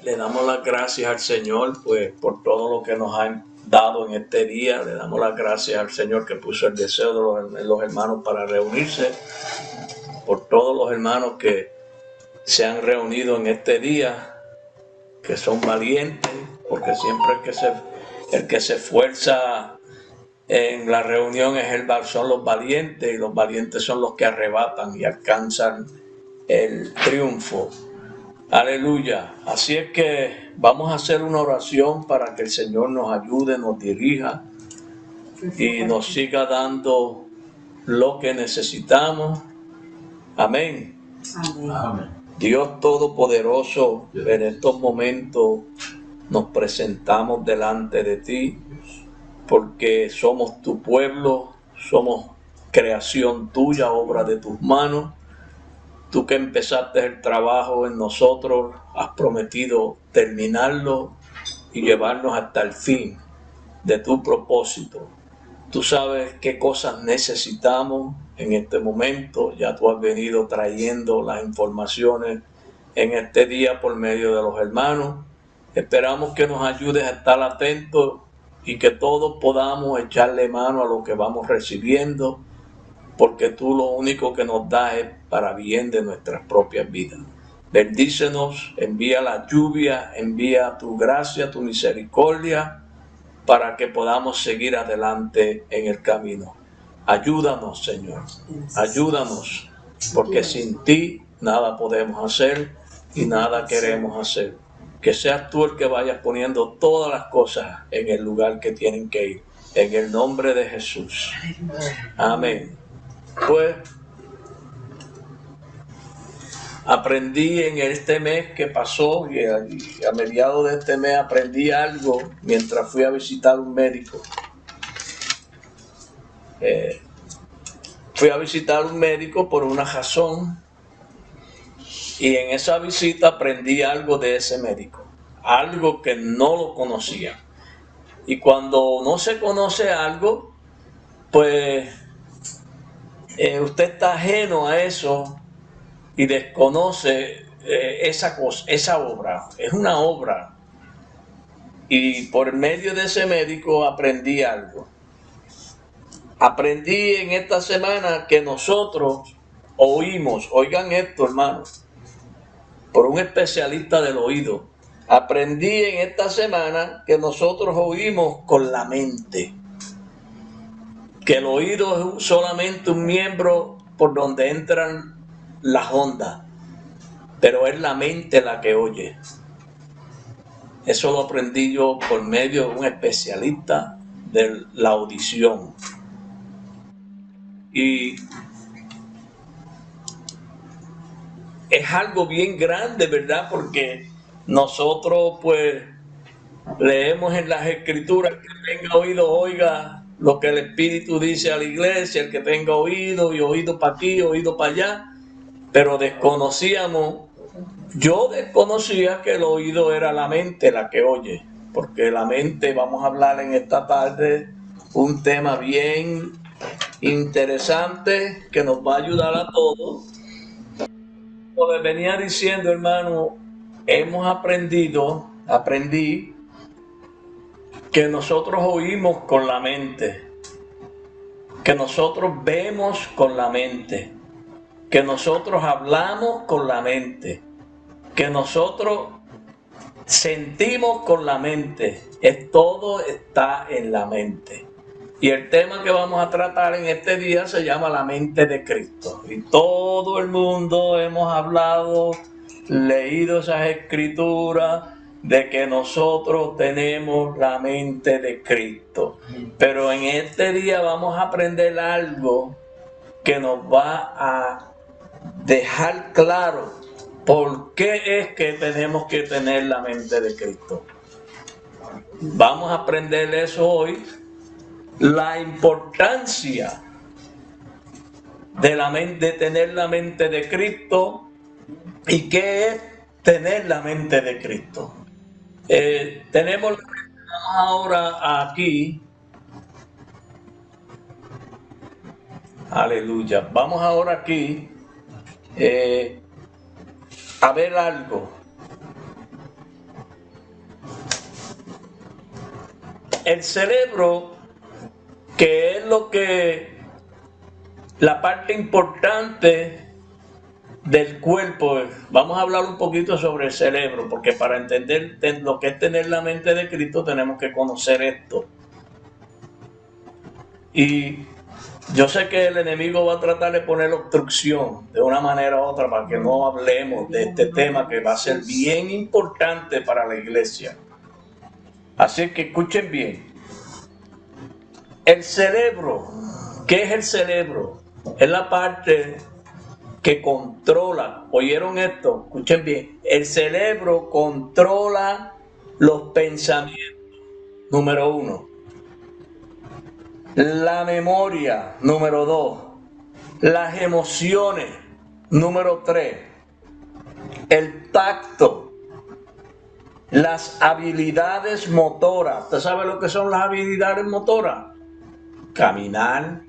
Le damos las gracias al Señor pues por todo lo que nos ha dado en este día. Le damos las gracias al Señor que puso el deseo de los hermanos para reunirse, por todos los hermanos que se han reunido en este día, que son valientes, porque siempre el que se esfuerza en la reunión son los valientes, y los valientes son los que arrebatan y alcanzan el triunfo. Aleluya. Así es que vamos a hacer una oración para que el Señor nos ayude, nos dirija y nos siga dando lo que necesitamos. Amén. Amén. Dios Todopoderoso, en estos momentos nos presentamos delante de ti porque somos tu pueblo, somos creación tuya, obra de tus manos. Tú que empezaste el trabajo en nosotros, has prometido terminarlo y llevarnos hasta el fin de tu propósito. Tú sabes qué cosas necesitamos en este momento. Ya tú has venido trayendo las informaciones en este día por medio de los hermanos. Esperamos que nos ayudes a estar atentos y que todos podamos echarle mano a lo que vamos recibiendo, porque tú lo único que nos das es para bien de nuestras propias vidas. Bendícenos, envía la lluvia, envía tu gracia, tu misericordia, para que podamos seguir adelante en el camino. Ayúdanos, Señor, ayúdanos, porque sin ti nada podemos hacer y nada queremos hacer. Que seas tú el que vayas poniendo todas las cosas en el lugar que tienen que ir. En el nombre de Jesús. Amén. Pues aprendí en este mes que pasó y a mediados de este mes aprendí algo mientras fui a visitar un médico. Fui a visitar un médico por una razón y en esa visita aprendí algo de ese médico, algo que no lo conocía. Y cuando no se conoce algo, pues usted está ajeno a eso y desconoce esa cosa, esa obra. Es una obra. Y por medio de ese médico aprendí algo. Aprendí en esta semana que nosotros oímos, oigan esto, hermanos, por un especialista del oído. Aprendí en esta semana que nosotros oímos con la mente. Que el oído es solamente un miembro por donde entran las ondas, pero es la mente la que oye. Eso lo aprendí yo por medio de un especialista de la audición. Y es algo bien grande, ¿verdad? Porque nosotros pues leemos en las escrituras que tenga oído, oiga lo que el Espíritu dice a la iglesia, el que tenga oído y oído para aquí, oído para allá, pero yo desconocía que el oído era la mente la que oye, porque la mente, vamos a hablar en esta tarde, un tema bien interesante que nos va a ayudar a todos. Como les venía diciendo, hermano, aprendí que nosotros oímos con la mente, que nosotros vemos con la mente, que nosotros hablamos con la mente, que nosotros sentimos con la mente. Todo está en la mente. Y el tema que vamos a tratar en este día se llama la mente de Cristo. Y todo el mundo hemos hablado, leído esas escrituras de que nosotros tenemos la mente de Cristo. Pero en este día vamos a aprender algo que nos va a dejar claro por qué es que tenemos que tener la mente de Cristo. vamos a aprender eso hoy, la importancia de tener la mente de Cristo y qué es tener la mente de Cristo. Vamos ahora aquí, aleluya, vamos ahora aquí a ver algo. El cerebro, que es la parte importante del cuerpo. Vamos a hablar un poquito sobre el cerebro, porque para entender lo que es tener la mente de Cristo tenemos que conocer esto. Y yo sé que el enemigo va a tratar de poner obstrucción de una manera u otra para que no hablemos de este tema que va a ser bien importante para la iglesia. Así que escuchen bien. El cerebro, ¿qué es el cerebro? Es la parte que controla, ¿oyeron esto? Escuchen bien, el cerebro controla los pensamientos, número 1. La memoria, número 2. Las emociones, número 3. El tacto, las habilidades motoras. ¿Usted sabe lo que son las habilidades motoras? Caminar,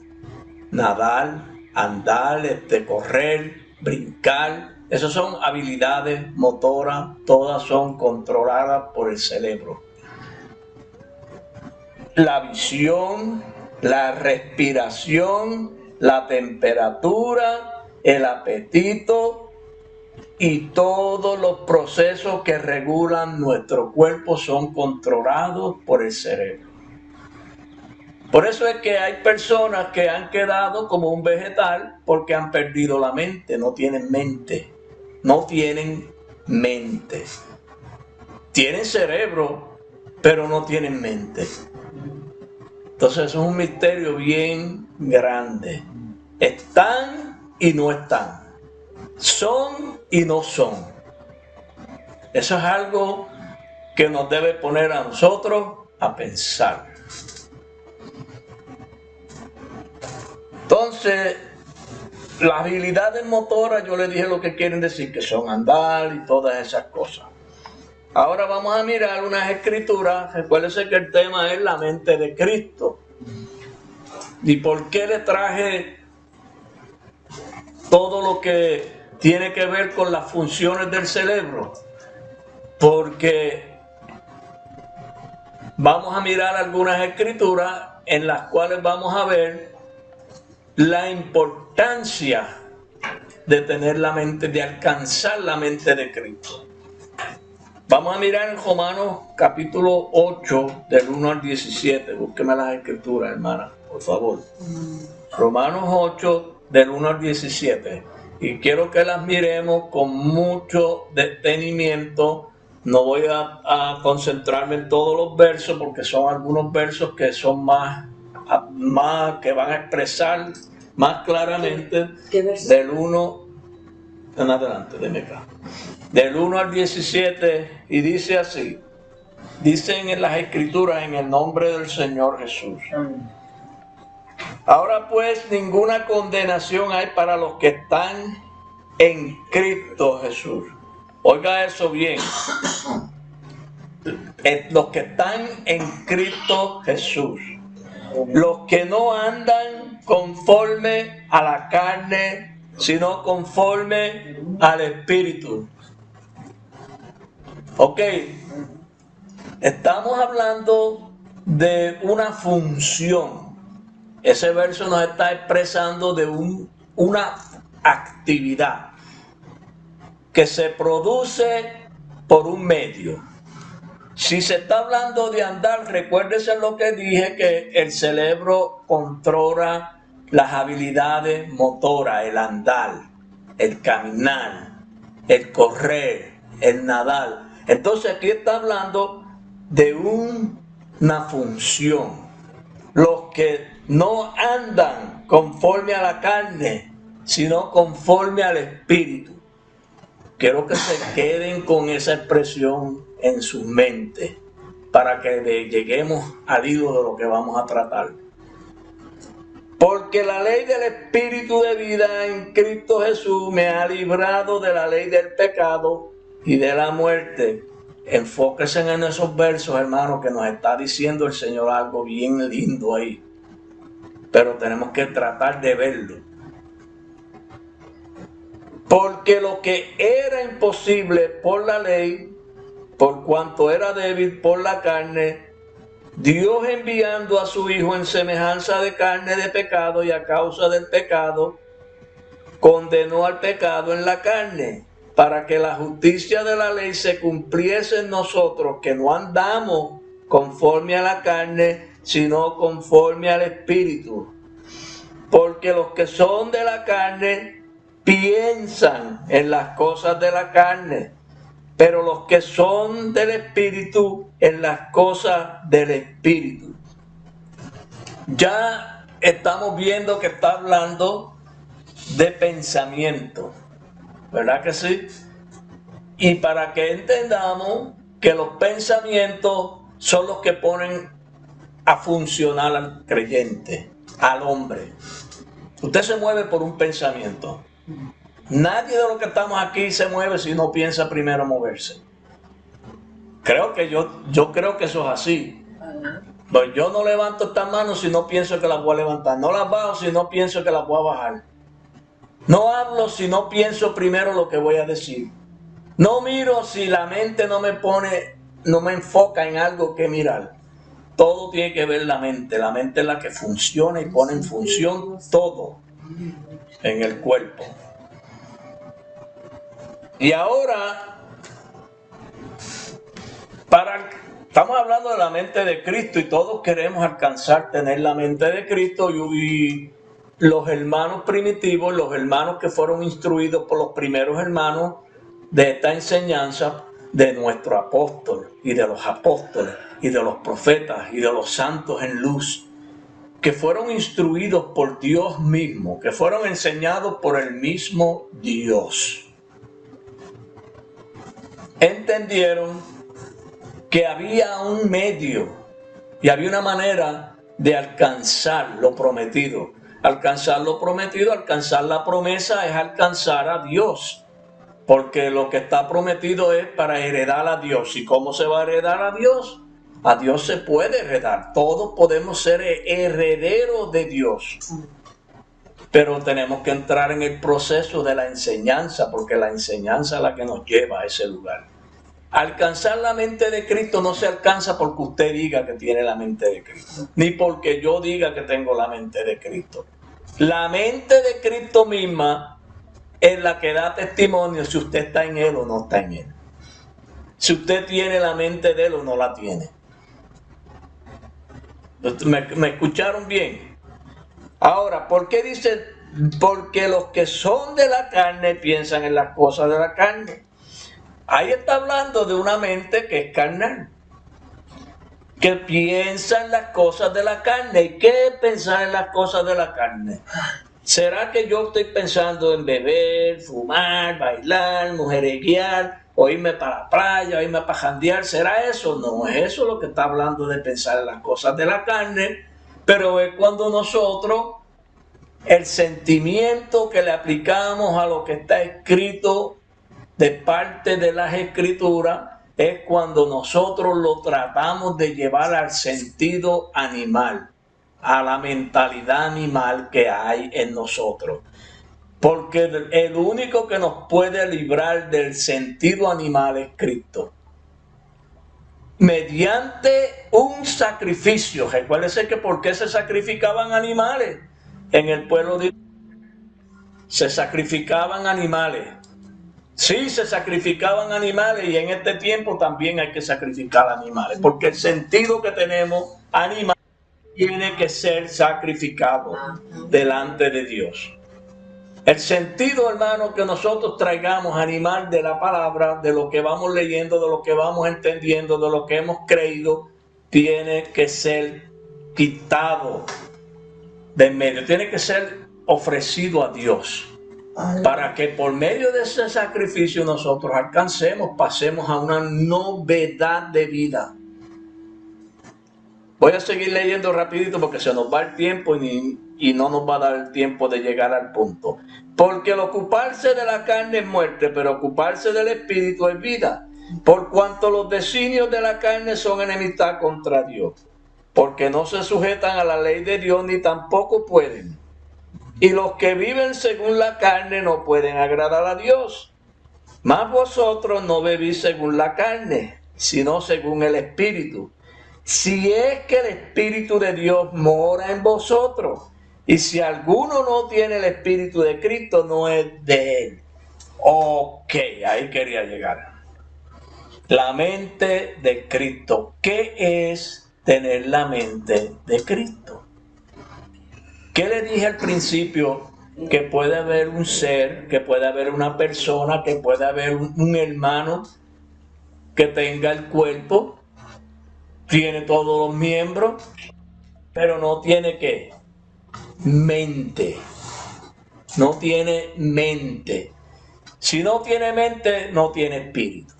nadar, andar, correr, brincar. Esas son habilidades motoras, todas son controladas por el cerebro. La visión, la respiración, la temperatura, el apetito y todos los procesos que regulan nuestro cuerpo son controlados por el cerebro. Por eso es que hay personas que han quedado como un vegetal porque han perdido la mente, no tienen mente. No tienen mente. Tienen cerebro, pero no tienen mente. Entonces es un misterio bien grande. Están y no están. Son y no son. Eso es algo que nos debe poner a nosotros a pensar. Entonces, las habilidades motoras, yo les dije lo que quieren decir, que son andar y todas esas cosas. Ahora vamos a mirar unas escrituras. Recuérdense que el tema es la mente de Cristo. ¿Y por qué le traje todo lo que tiene que ver con las funciones del cerebro? Porque vamos a mirar algunas escrituras en las cuales vamos a ver la importancia de tener la mente, de alcanzar la mente de Cristo. Vamos a mirar en Romanos capítulo 8 del 1 al 17. Búsqueme las escrituras, hermana, por favor. Romanos 8 del 1 al 17. Y quiero que las miremos con mucho detenimiento. No voy a concentrarme en todos los versos porque son algunos versos que son más que van a expresar más claramente del 1 en adelante, déme acá. Del 1 al 17, y dice así. Dicen en las escrituras, en el nombre del Señor Jesús. Ahora pues ninguna condenación hay para los que están en Cristo Jesús. Oiga eso bien. Los que están en Cristo Jesús. Los que no andan conforme a la carne, sino conforme al Espíritu. Ok, estamos hablando de una función. Ese verso nos está expresando de una actividad que se produce por un medio. Si se está hablando de andar, recuérdese lo que dije, que el cerebro controla las habilidades motoras, el andar, el caminar, el correr, el nadar. Entonces aquí está hablando de una función. Los que no andan conforme a la carne, sino conforme al Espíritu. Quiero que se queden con esa expresión en su mente. para que lleguemos al hilo de lo que vamos a tratar. Porque la ley del Espíritu de vida en Cristo Jesús me ha librado de la ley del pecado y de la muerte. Enfóquense en esos versos, hermanos, que nos está diciendo el Señor algo bien lindo ahí. Pero tenemos que tratar de verlo. Porque lo que era imposible por la ley, por cuanto era débil por la carne, Dios enviando a su Hijo en semejanza de carne de pecado y a causa del pecado, condenó al pecado en la carne, para que la justicia de la ley se cumpliese en nosotros, que no andamos conforme a la carne, sino conforme al Espíritu. Porque los que son de la carne piensan en las cosas de la carne, pero los que son del Espíritu en las cosas del Espíritu. Ya estamos viendo que está hablando de pensamiento, ¿verdad que sí? Y para que entendamos que los pensamientos son los que ponen a funcionar al creyente, al hombre. Usted se mueve por un pensamiento. Nadie de los que estamos aquí se mueve si no piensa primero moverse. Creo que yo creo que eso es así. Pues yo no levanto estas manos si no pienso que las voy a levantar. No las bajo si no pienso que las voy a bajar. No hablo si no pienso primero lo que voy a decir. No miro si la mente no me enfoca en algo que mirar. Todo tiene que ver la mente. La mente es la que funciona y pone en función todo en el cuerpo. Y ahora, estamos hablando de la mente de Cristo y todos queremos alcanzar tener la mente de Cristo y los hermanos primitivos, los hermanos que fueron instruidos por los primeros hermanos de esta enseñanza de nuestro apóstol y de los apóstoles y de los profetas y de los santos en luz, que fueron instruidos por Dios mismo, que fueron enseñados por el mismo Dios. Entendieron que había un medio y había una manera de alcanzar lo prometido. Alcanzar lo prometido, alcanzar la promesa es alcanzar a Dios. Porque lo que está prometido es para heredar a Dios. ¿Y cómo se va a heredar a Dios? A Dios se puede heredar. Todos podemos ser herederos de Dios. Pero tenemos que entrar en el proceso de la enseñanza, porque la enseñanza es la que nos lleva a ese lugar. Alcanzar la mente de Cristo no se alcanza porque usted diga que tiene la mente de Cristo, ni porque yo diga que tengo la mente de Cristo. La mente de Cristo misma es la que da testimonio si usted está en Él o no está en Él. Si usted tiene la mente de Él o no la tiene. ¿Me escucharon bien? Ahora, ¿por qué dice? Porque los que son de la carne piensan en las cosas de la carne. Ahí está hablando de una mente que es carnal, que piensa en las cosas de la carne. ¿Y qué es pensar en las cosas de la carne? ¿Será que yo estoy pensando en beber, fumar, bailar, mujereguear, o irme para la playa, o irme para jandear? ¿Será eso? No es eso lo que está hablando de pensar en las cosas de la carne, pero es cuando nosotros, el sentimiento que le aplicamos a lo que está escrito de parte de las Escrituras, es cuando nosotros lo tratamos de llevar al sentido animal, a la mentalidad animal que hay en nosotros. Porque el único que nos puede librar del sentido animal es Cristo. Mediante un sacrificio. Recuérdense que ¿por qué se sacrificaban animales? En el pueblo de Israel se sacrificaban animales. Sí, se sacrificaban animales y en este tiempo también hay que sacrificar animales. Porque el sentido que tenemos animal tiene que ser sacrificado delante de Dios. El sentido, hermano, que nosotros traigamos animal de la palabra, de lo que vamos leyendo, de lo que vamos entendiendo, de lo que hemos creído, tiene que ser quitado de en medio. Tiene que ser ofrecido a Dios. Para que por medio de ese sacrificio nosotros pasemos a una novedad de vida. Voy a seguir leyendo rapidito porque se nos va el tiempo y no nos va a dar el tiempo de llegar al punto. Porque el ocuparse de la carne es muerte, pero ocuparse del espíritu es vida. Por cuanto los designios de la carne son enemistad contra Dios, porque no se sujetan a la ley de Dios ni tampoco pueden. Y los que viven según la carne no pueden agradar a Dios. Mas vosotros no vivís según la carne, sino según el espíritu. Si es que el espíritu de Dios mora en vosotros. Y si alguno no tiene el espíritu de Cristo, no es de él. Ok, ahí quería llegar. La mente de Cristo. ¿Qué es tener la mente de Cristo? ¿Qué le dije al principio? Que puede haber un ser, que puede haber una persona, que puede haber un hermano que tenga el cuerpo, tiene todos los miembros, pero no tiene ¿qué? Mente. No tiene mente. Si no tiene mente, no tiene espíritu.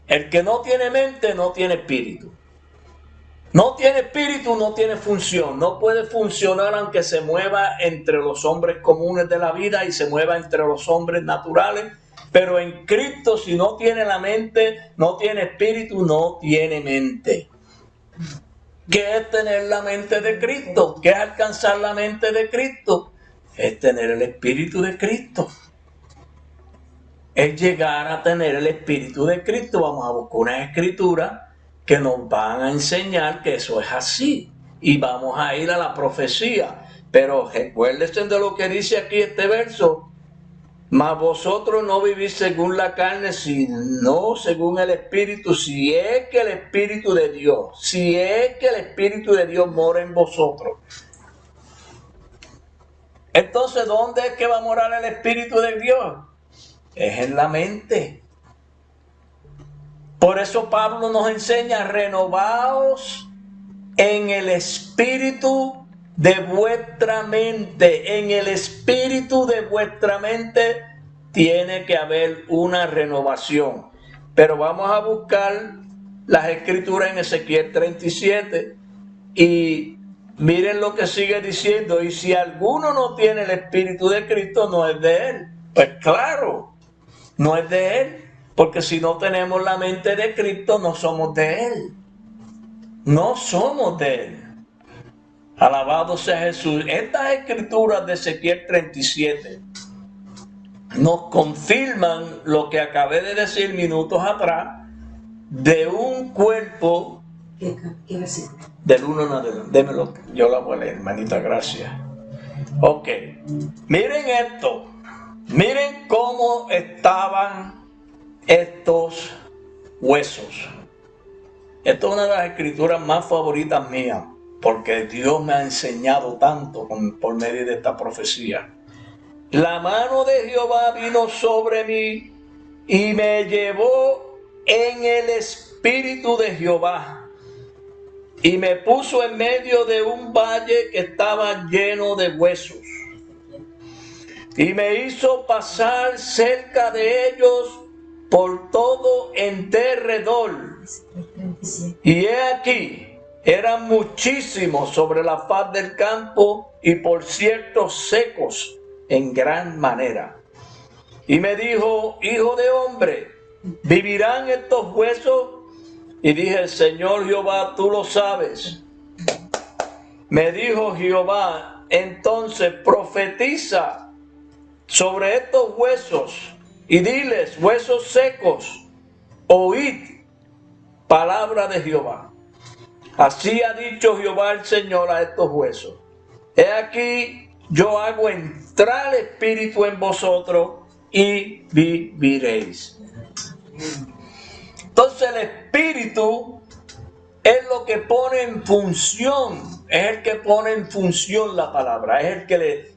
El que no tiene mente, no tiene espíritu. No tiene espíritu, no tiene función. No puede funcionar aunque se mueva entre los hombres comunes de la vida y se mueva entre los hombres naturales. Pero en Cristo, si no tiene la mente, no tiene espíritu, no tiene mente. ¿Qué es tener la mente de Cristo? ¿Qué es alcanzar la mente de Cristo? Es tener el espíritu de Cristo. Es llegar a tener el espíritu de Cristo. Vamos a buscar una escritura que nos van a enseñar que eso es así. Y vamos a ir a la profecía. Pero recuérdense de lo que dice aquí este verso. Mas vosotros no vivís según la carne, sino según el Espíritu, si es que el Espíritu de Dios, si es que el Espíritu de Dios mora en vosotros. Entonces, ¿dónde es que va a morar el Espíritu de Dios? Es en la mente. Por eso Pablo nos enseña, renovaos en el espíritu de vuestra mente. En el espíritu de vuestra mente tiene que haber una renovación. Pero vamos a buscar las escrituras en Ezequiel 37 y miren lo que sigue diciendo. Y si alguno no tiene el espíritu de Cristo, no es de él. Pues claro, no es de él. Porque si no tenemos la mente de Cristo, no somos de él. No somos de él. Alabado sea Jesús. Estas escrituras de Ezequiel 37 nos confirman lo que acabé de decir minutos atrás de un cuerpo. ¿Qué versículo? Del 1 en adelante. Démelo, yo la voy a leer, hermanita, gracias. Ok. Miren esto. Miren cómo estaban estos huesos. Esto es una de las escrituras más favoritas mías, porque Dios me ha enseñado tanto por medio de esta profecía. La mano de Jehová vino sobre mí y me llevó en el espíritu de Jehová y me puso en medio de un valle que estaba lleno de huesos y me hizo pasar cerca de ellos por todo en derredor. Y he aquí, eran muchísimos sobre la faz del campo y por cierto secos en gran manera. Y me dijo, hijo de hombre, ¿vivirán estos huesos? Y dije, Señor Jehová, tú lo sabes. Me dijo Jehová, entonces profetiza sobre estos huesos y diles, huesos secos, oíd palabra de Jehová. Así ha dicho Jehová el Señor a estos huesos. He aquí, yo hago entrar el espíritu en vosotros y viviréis. Entonces el espíritu es lo que pone en función, es el que pone en función la palabra, es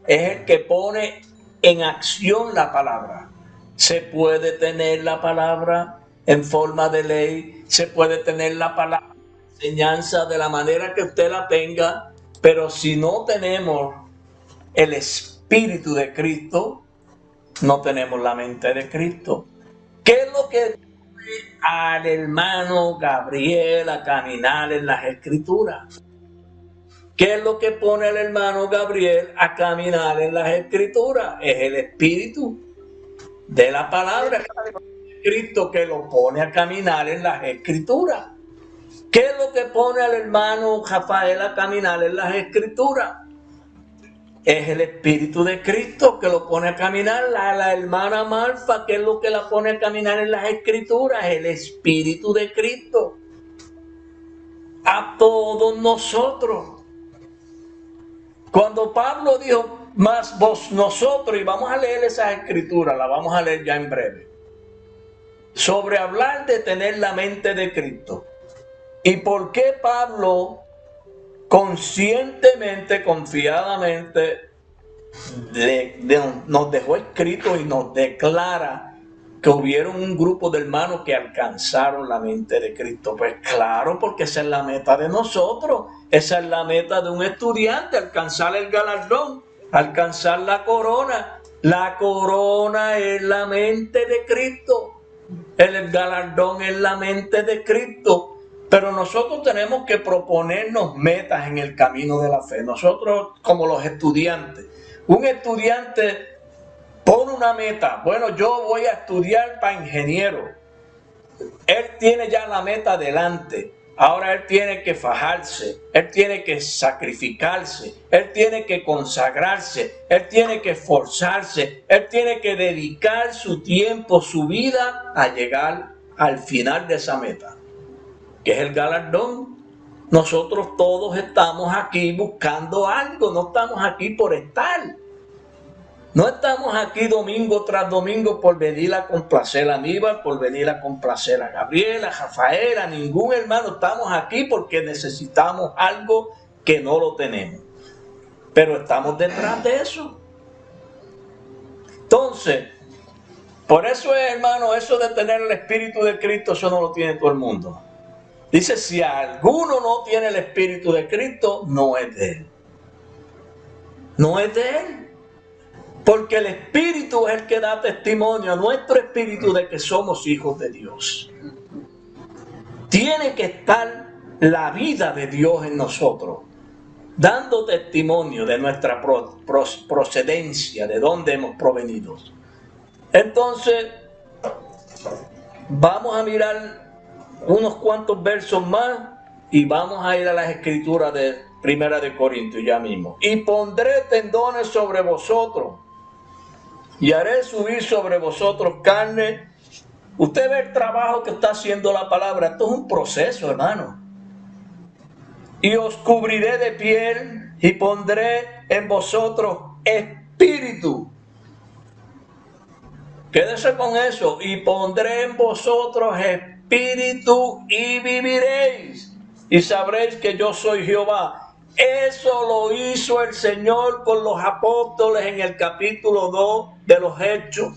el que pone en acción la palabra. Se puede tener la palabra en forma de ley, se puede tener la palabra de enseñanza de la manera que usted la tenga, pero si no tenemos el Espíritu de Cristo, no tenemos la mente de Cristo. ¿Qué es lo que pone al hermano Gabriel a caminar en las Escrituras. ¿Qué es lo que pone al hermano Gabriel a caminar en las Escrituras? Es el Espíritu de la palabra de Cristo que lo pone a caminar en las Escrituras. ¿Qué es lo que pone al hermano Rafael a caminar en las Escrituras? Es el Espíritu de Cristo que lo pone a caminar. La hermana Marfa, ¿qué es lo que la pone a caminar en las Escrituras? El Espíritu de Cristo. A todos nosotros. Cuando Pablo dijo, más vos nosotros, y vamos a leer esas Escrituras, las vamos a leer ya en breve, sobre hablar de tener la mente de Cristo. ¿Y por qué Pablo conscientemente, confiadamente, nos dejó escrito y nos declara que hubieron un grupo de hermanos que alcanzaron la mente de Cristo? Pues claro, porque esa es la meta de nosotros, esa es la meta de un estudiante, alcanzar el galardón, alcanzar la corona. La corona es la mente de Cristo, el galardón es la mente de Cristo. Pero nosotros tenemos que proponernos metas en el camino de la fe. Nosotros, como los estudiantes, un estudiante pone una meta. Bueno, yo voy a estudiar para ingeniero. Él tiene ya la meta delante. Ahora él tiene que fajarse, él tiene que sacrificarse, él tiene que consagrarse, él tiene que esforzarse, él tiene que dedicar su tiempo, su vida a llegar al final de esa meta, que es el galardón. Nosotros todos estamos aquí buscando algo, no estamos aquí por estar. No estamos aquí domingo tras domingo por venir a complacer a Aníbal, por venir a complacer a Gabriel, a Rafael, a ningún hermano. Estamos aquí porque necesitamos algo que no lo tenemos. Pero estamos detrás de eso. Entonces, por eso es, hermano, eso de tener el Espíritu de Cristo, eso no lo tiene todo el mundo. Dice, si alguno no tiene el Espíritu de Cristo, no es de él. No es de él. Porque el Espíritu es el que da testimonio a nuestro espíritu de que somos hijos de Dios. Tiene que estar la vida de Dios en nosotros, dando testimonio de nuestra procedencia, de dónde hemos provenido. Entonces, vamos a mirar unos cuantos versos más y vamos a ir a las Escrituras de Primera de Corintios ya mismo. Y pondré tendones sobre vosotros y haré subir sobre vosotros carne. Usted ve el trabajo que está haciendo la palabra. Esto es un proceso, hermano. Y os cubriré de piel y pondré en vosotros espíritu. Quédese con eso. Y pondré en vosotros espíritu y viviréis. Y sabréis que yo soy Jehová. Eso lo hizo el Señor con los apóstoles en el capítulo 2 de los Hechos.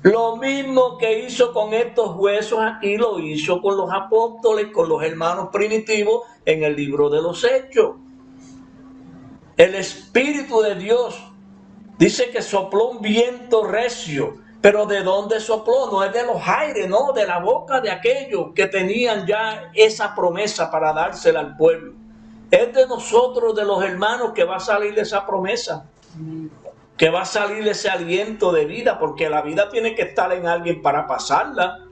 Lo mismo que hizo con estos huesos aquí, lo hizo con los apóstoles, con los hermanos primitivos en el libro de los Hechos. El Espíritu de Dios dice que sopló un viento recio. Pero ¿de dónde sopló? No es de los aires, no, de la boca de aquellos que tenían ya esa promesa para dársela al pueblo. Es de nosotros, de los hermanos, que va a salir esa promesa, que va a salir ese aliento de vida, porque la vida tiene que estar en alguien para pasarla.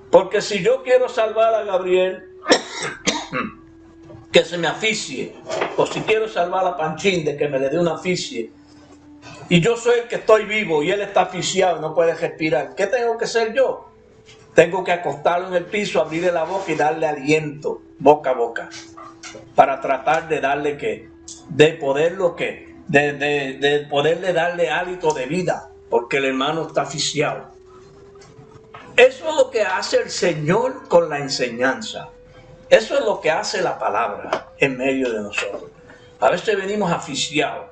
Porque si yo quiero salvar a Gabriel, que se me asfixie, o si quiero salvar a Panchín de que me le dé una asfixie, y yo soy el que estoy vivo y él está asfixiado y no puede respirar, ¿qué tengo que hacer yo? Tengo que acostarlo en el piso, abrirle la boca y darle aliento, boca a boca, para tratar de darle de poderle darle hálito de vida, porque el hermano está asfixiado. Eso es lo que hace el Señor con la enseñanza. Eso es lo que hace la palabra en medio de nosotros. A veces venimos asfixiados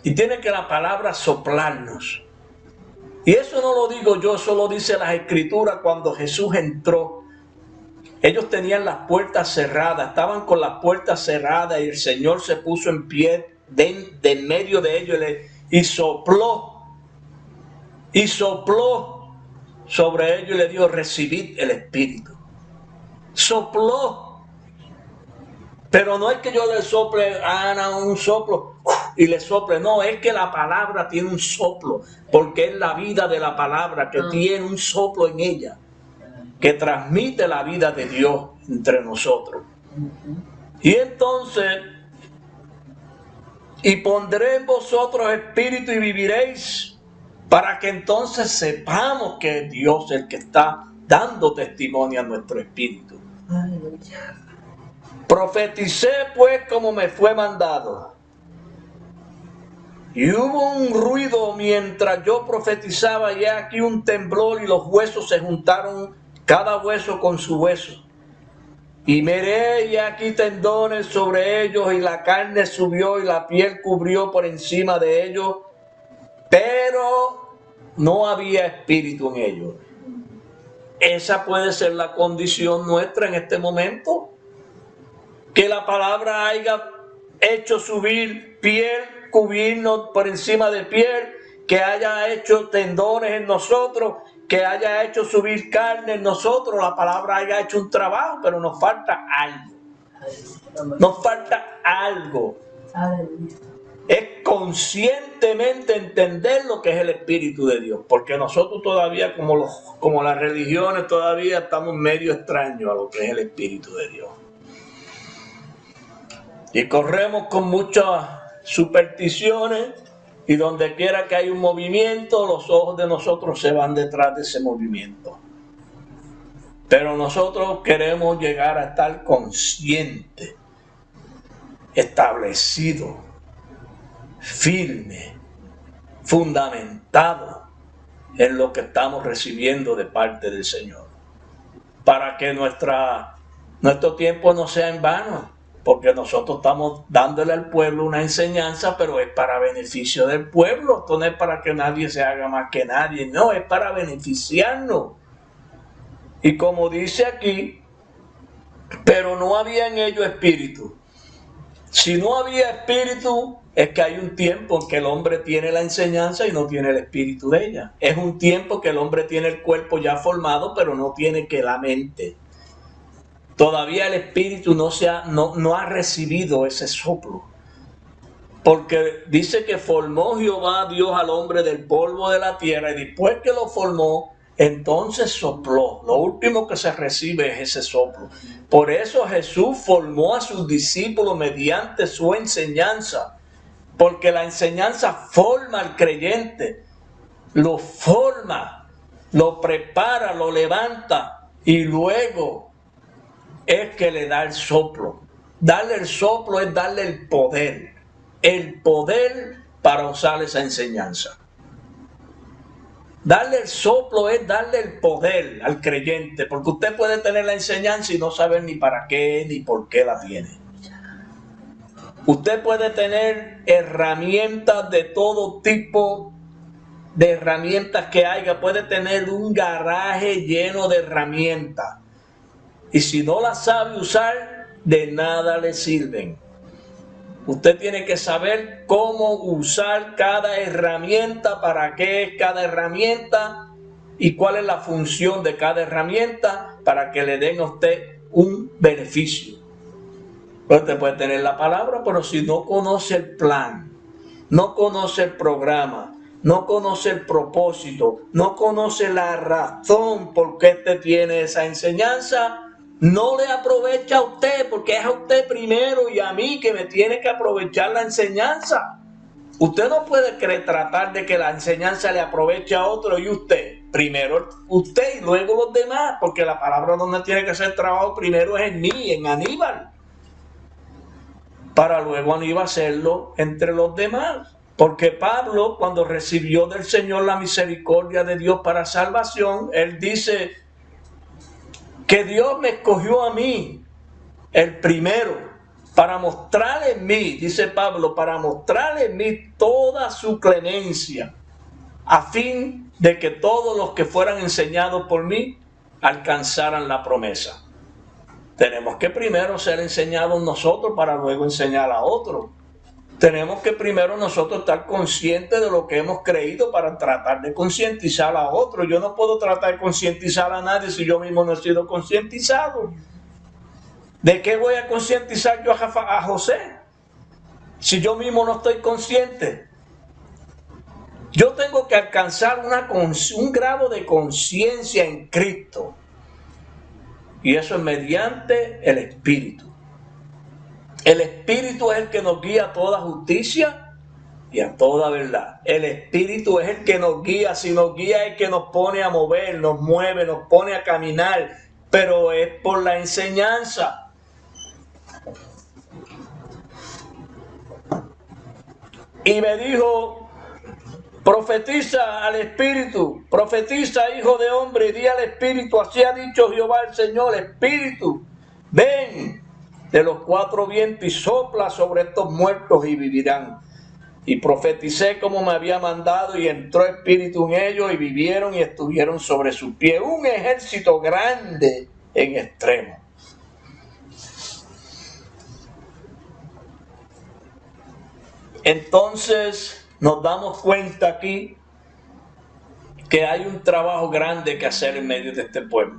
y tiene que la palabra soplarnos. Y eso no lo digo yo, eso lo dice las Escrituras. Cuando Jesús entró, ellos tenían las puertas cerradas, estaban con las puertas cerradas y el Señor se puso en pie de en medio de ellos y sopló sobre ellos y le dijo: recibid el Espíritu. Sopló. Pero no es que yo le sople un soplo y le sople. No, es que la palabra tiene un soplo, porque es la vida de la palabra que tiene un soplo en ella, que transmite la vida de Dios entre nosotros. Y entonces, y pondré en vosotros espíritu y viviréis, para que entonces sepamos que es Dios el que está dando testimonio a nuestro espíritu. Profeticé pues como me fue mandado. Y hubo un ruido mientras yo profetizaba, y aquí un temblor, y los huesos se juntaron, cada hueso con su hueso. Y miré, y aquí tendones sobre ellos, y la carne subió, y la piel cubrió por encima de ellos, pero no había espíritu en ellos. Esa puede ser la condición nuestra en este momento, que la palabra haya hecho subir piel, cubrirnos por encima de piel, que haya hecho tendones en nosotros, que haya hecho subir carne en nosotros. La palabra haya hecho un trabajo, pero nos falta algo. Nos falta algo. Es conscientemente entender lo que es el Espíritu de Dios, porque nosotros todavía, como las religiones, todavía estamos medio extraños a lo que es el Espíritu de Dios. Y corremos con muchas supersticiones, y donde quiera que hay un movimiento, los ojos de nosotros se van detrás de ese movimiento. Pero nosotros queremos llegar a estar conscientes, establecidos, firmes, fundamentados en lo que estamos recibiendo de parte del Señor, para que nuestro tiempo no sea en vano. Porque nosotros estamos dándole al pueblo una enseñanza, pero es para beneficio del pueblo. Esto no es para que nadie se haga más que nadie, no, es para beneficiarnos. Y como dice aquí, pero no había en ellos espíritu. Si no había espíritu, es que hay un tiempo en que el hombre tiene la enseñanza y no tiene el espíritu de ella. Es un tiempo que el hombre tiene el cuerpo ya formado, pero no tiene que la mente. Todavía el espíritu no ha recibido ese soplo. Porque dice que formó Jehová Dios al hombre del polvo de la tierra, y después que lo formó, entonces sopló. Lo último que se recibe es ese soplo. Por eso Jesús formó a sus discípulos mediante su enseñanza. Porque la enseñanza forma al creyente. Lo forma, lo prepara, lo levanta, y luego es que le da el soplo. Darle el soplo es darle el poder para usar esa enseñanza. Darle el soplo es darle el poder al creyente, porque usted puede tener la enseñanza y no saber ni para qué ni por qué la tiene. Usted puede tener herramientas de todo tipo, de herramientas que haya, puede tener un garaje lleno de herramientas. Y si no las sabe usar, de nada le sirven. Usted tiene que saber cómo usar cada herramienta, para qué es cada herramienta y cuál es la función de cada herramienta para que le den a usted un beneficio. Usted puede tener la palabra, pero si no conoce el plan, no conoce el programa, no conoce el propósito, no conoce la razón por qué usted tiene esa enseñanza, no le aprovecha a usted, porque es a usted primero y a mí que me tiene que aprovechar la enseñanza. Usted no puede tratar de que la enseñanza le aproveche a otro y usted. Primero usted y luego los demás, porque la palabra donde tiene que hacer trabajo primero es en mí, en Aníbal, para luego Aníbal hacerlo entre los demás. Porque Pablo, cuando recibió del Señor la misericordia de Dios para salvación, él dice que Dios me escogió a mí, el primero, para mostrar en mí, dice Pablo, para mostrar en mí toda su clemencia, a fin de que todos los que fueran enseñados por mí alcanzaran la promesa. Tenemos que primero ser enseñados nosotros para luego enseñar a otros. tenemos que primero nosotros estar conscientes de lo que hemos creído para tratar de concientizar a otros. Yo no puedo tratar de concientizar a nadie si yo mismo no he sido concientizado. ¿De qué voy a concientizar yo a José si yo mismo no estoy consciente? Yo tengo que alcanzar un grado de conciencia en Cristo. Y eso es mediante el Espíritu. El Espíritu es el que nos guía a toda justicia y a toda verdad. El Espíritu es el que nos guía. Si nos guía es el que nos pone a mover, nos mueve, nos pone a caminar. Pero es por la enseñanza. Y me dijo, profetiza al Espíritu, profetiza, hijo de hombre, y di al Espíritu, así ha dicho Jehová el Señor, Espíritu, ven de los cuatro vientos y sopla sobre estos muertos y vivirán. Y profeticé como me había mandado, y entró Espíritu en ellos, y vivieron y estuvieron sobre sus pies. Un ejército grande en extremo. Entonces nos damos cuenta aquí que hay un trabajo grande que hacer en medio de este pueblo.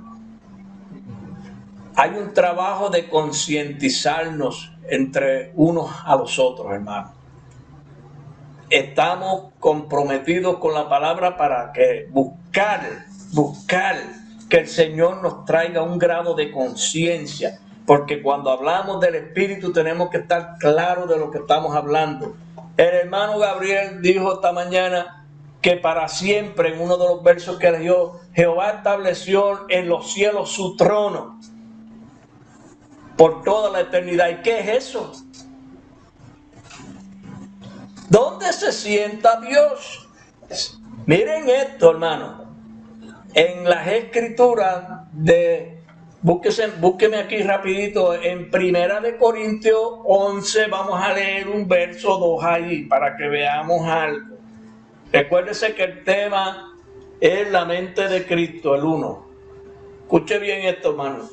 Hay un trabajo de concientizarnos entre unos a los otros, hermanos. Estamos comprometidos con la palabra para que buscar que el Señor nos traiga un grado de conciencia, porque cuando hablamos del Espíritu tenemos que estar claros de lo que estamos hablando. El hermano Gabriel dijo esta mañana que para siempre, en uno de los versos que leyó, Jehová estableció en los cielos su trono por toda la eternidad. ¿Y qué es eso? ¿Dónde se sienta Dios? Miren esto, hermano. En las escrituras búsqueme aquí rapidito, en 1 Corintios 11, vamos a leer un verso 2 ahí, para que veamos algo. Recuérdese que el tema es la mente de Cristo, el 1. Escuche bien esto, hermano.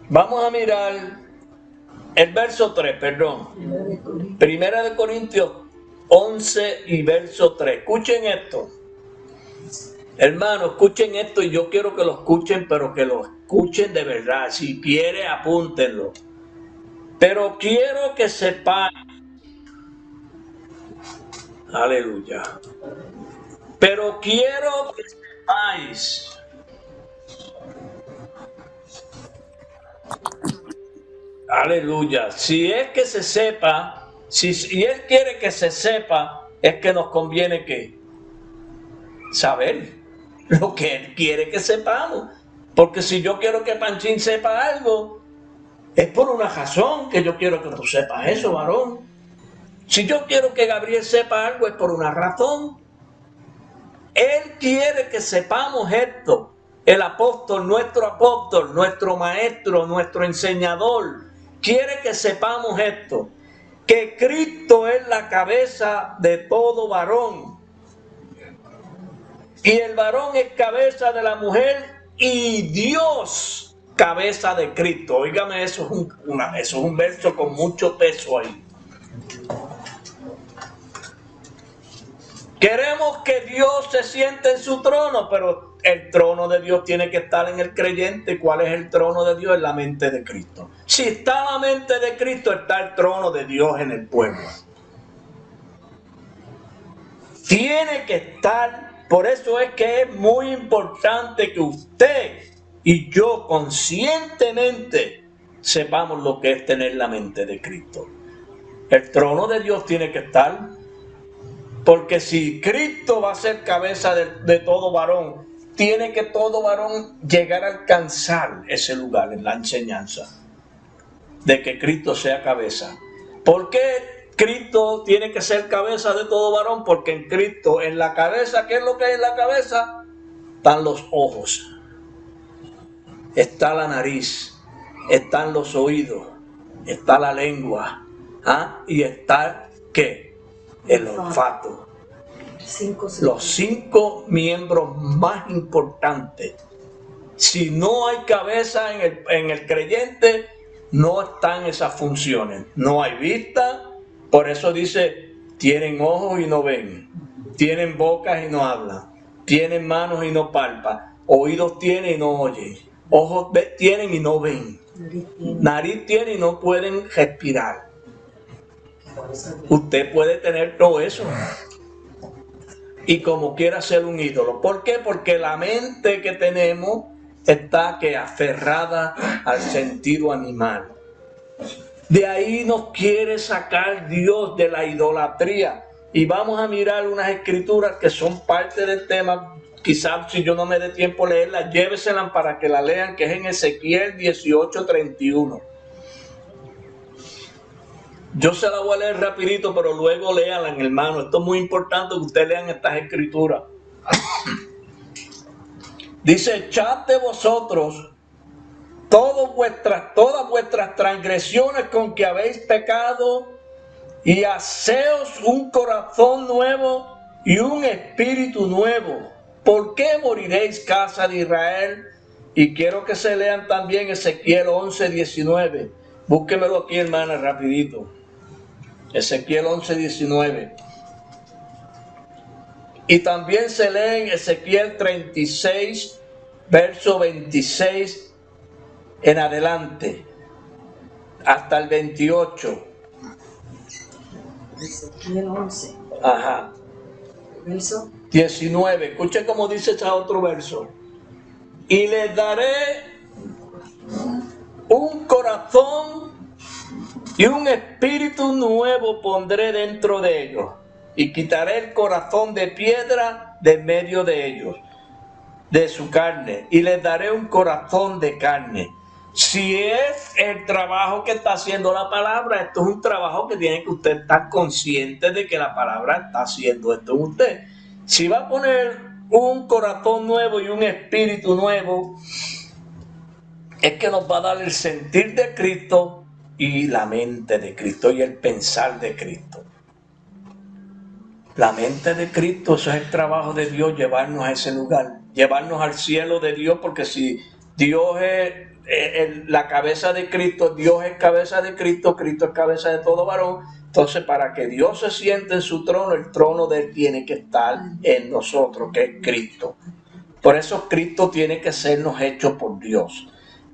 Vamos a mirar el verso 3, perdón. 1 Corintios 11 y verso 3. Escuchen esto. Hermano, escuchen esto, y yo quiero que lo escuchen, pero que lo escuchen de verdad. Si quiere, apúntenlo. Pero quiero que sepan. Aleluya. Pero quiero que sepáis. Aleluya. Si es que se sepa, si Él quiere que se sepa, es que nos conviene que saber lo que Él quiere que sepamos. Porque si yo quiero que Panchín sepa algo, es por una razón que yo quiero que tú sepas eso, varón. Si yo quiero que Gabriel sepa algo, es por una razón. Él quiere que sepamos esto. El apóstol, nuestro maestro, nuestro enseñador, quiere que sepamos esto. Que Cristo es la cabeza de todo varón. Y el varón es cabeza de la mujer y Dios cabeza de Cristo. Óigame, eso es un verso con mucho peso ahí. Queremos que Dios se siente en su trono, pero el trono de Dios tiene que estar en el creyente. ¿Cuál es el trono de Dios? En la mente de Cristo. Si está la mente de Cristo, está el trono de Dios en el pueblo. Tiene que estar. Por eso es que es muy importante que usted y yo conscientemente sepamos lo que es tener la mente de Cristo. El trono de Dios tiene que estar, porque si Cristo va a ser cabeza de todo varón, tiene que todo varón llegar a alcanzar ese lugar en la enseñanza de que Cristo sea cabeza. ¿Por qué Cristo tiene que ser cabeza de todo varón? Porque en Cristo, en la cabeza, ¿qué es lo que hay en la cabeza? Están los ojos, está la nariz, están los oídos, está la lengua, y está, ¿qué? El olfato. Los 5 miembros más importantes. Si no hay cabeza en el creyente, no están esas funciones. No hay vista, por eso dice, tienen ojos y no ven, tienen bocas y no hablan, tienen manos y no palpan, oídos tienen y no oyen, ojos tienen y no ven, nariz tienen y no pueden respirar. Usted puede tener todo eso y como quiera ser un ídolo. ¿Por qué? Porque la mente que tenemos está aferrada al sentido animal. De ahí nos quiere sacar Dios de la idolatría. Y vamos a mirar unas escrituras que son parte del tema. Quizás si yo no me dé tiempo leerlas, lléveselas para que la lean, que es en Ezequiel 18:31. Yo se la voy a leer rapidito, pero luego léanla, hermano. Esto es muy importante que ustedes lean estas escrituras. Dice, echad de vosotros todas vuestras transgresiones con que habéis pecado, y haceos un corazón nuevo y un espíritu nuevo. ¿Por qué moriréis, casa de Israel? Y quiero que se lean también Ezequiel 11:19. Búsquemelo aquí, hermana, rapidito. Ezequiel 11:19. Y también se lee en Ezequiel 36, verso 26 en adelante, hasta el 28. Ezequiel 11. Ajá. Verso 19. Escuche cómo dice ese otro verso. Y les daré un corazón y un espíritu nuevo pondré dentro de ellos, y quitaré el corazón de piedra de medio de ellos, de su carne, y les daré un corazón de carne. Si es el trabajo que está haciendo la palabra, esto es un trabajo que tiene que usted estar consciente de que la palabra está haciendo esto en usted. Si va a poner un corazón nuevo y un espíritu nuevo, es que nos va a dar el sentir de Cristo y la mente de Cristo y el pensar de Cristo. La mente de Cristo, eso es el trabajo de Dios, llevarnos a ese lugar, llevarnos al cielo de Dios, porque si Dios es la cabeza de Cristo, Dios es cabeza de Cristo, Cristo es cabeza de todo varón, entonces para que Dios se siente en su trono, el trono de Él tiene que estar en nosotros, que es Cristo. Por eso Cristo tiene que sernos hechos por Dios,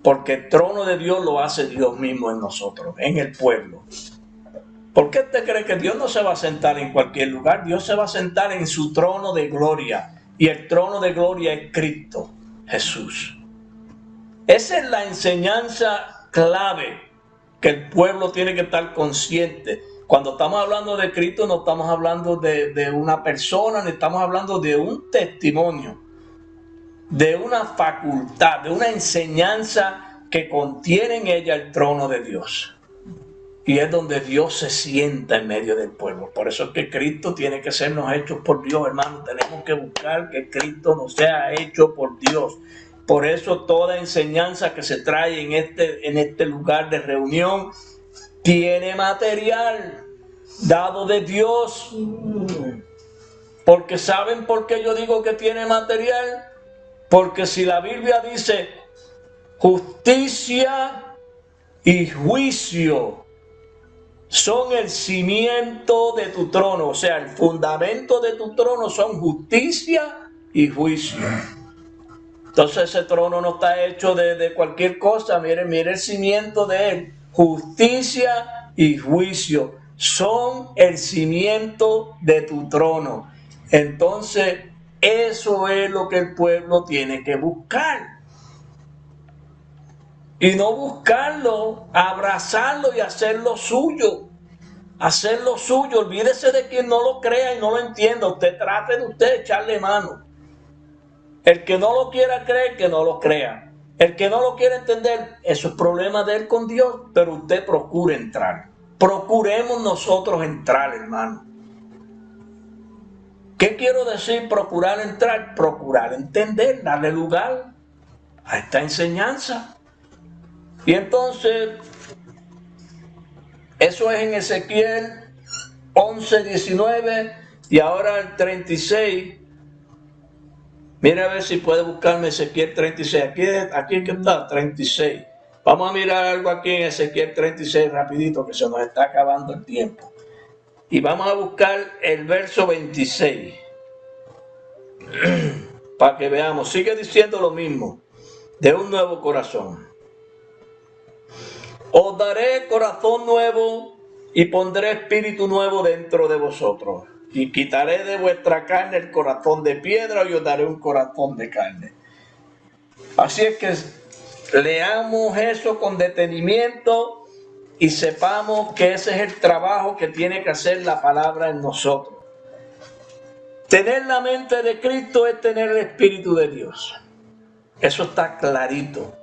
porque el trono de Dios lo hace Dios mismo en nosotros, en el pueblo. ¿Por qué usted cree que Dios no se va a sentar en cualquier lugar? Dios se va a sentar en su trono de gloria, y el trono de gloria es Cristo Jesús. Esa es la enseñanza clave que el pueblo tiene que estar consciente. Cuando estamos hablando de Cristo, no estamos hablando de una persona, ni estamos hablando de un testimonio, de una facultad, de una enseñanza que contiene en ella el trono de Dios. Y es donde Dios se sienta en medio del pueblo. Por eso es que Cristo tiene que sernos hechos por Dios, hermano. Tenemos que buscar que Cristo nos sea hecho por Dios. Por eso toda enseñanza que se trae en este lugar de reunión tiene material dado de Dios. Porque ¿saben por qué yo digo que tiene material? Porque si la Biblia dice justicia y juicio son el cimiento de tu trono, o sea, el fundamento de tu trono son justicia y juicio. Entonces ese trono no está hecho de cualquier cosa. Mire el cimiento de él. Justicia y juicio son el cimiento de tu trono. Entonces eso es lo que el pueblo tiene que buscar. Y no buscarlo, abrazarlo y hacerlo suyo. Hacerlo suyo. Olvídese de quien no lo crea y no lo entienda. Usted trate de usted echarle mano. El que no lo quiera creer, que no lo crea. El que no lo quiera entender, eso es problema de él con Dios, pero usted procure entrar. Procuremos nosotros entrar, hermano. ¿Qué quiero decir procurar entrar? Procurar entender, darle lugar a esta enseñanza. Y entonces, eso es en Ezequiel 11:19 y ahora el 36. Mira a ver si puede buscarme Ezequiel 36. Aquí es que está, 36. Vamos a mirar algo aquí en Ezequiel 36 rapidito, que se nos está acabando el tiempo. Y vamos a buscar el verso 26. Para que veamos, sigue diciendo lo mismo. De un nuevo corazón. Os daré corazón nuevo y pondré espíritu nuevo dentro de vosotros. Y quitaré de vuestra carne el corazón de piedra y os daré un corazón de carne. Así es que leamos eso con detenimiento y sepamos que ese es el trabajo que tiene que hacer la palabra en nosotros. Tener la mente de Cristo es tener el Espíritu de Dios. Eso está clarito.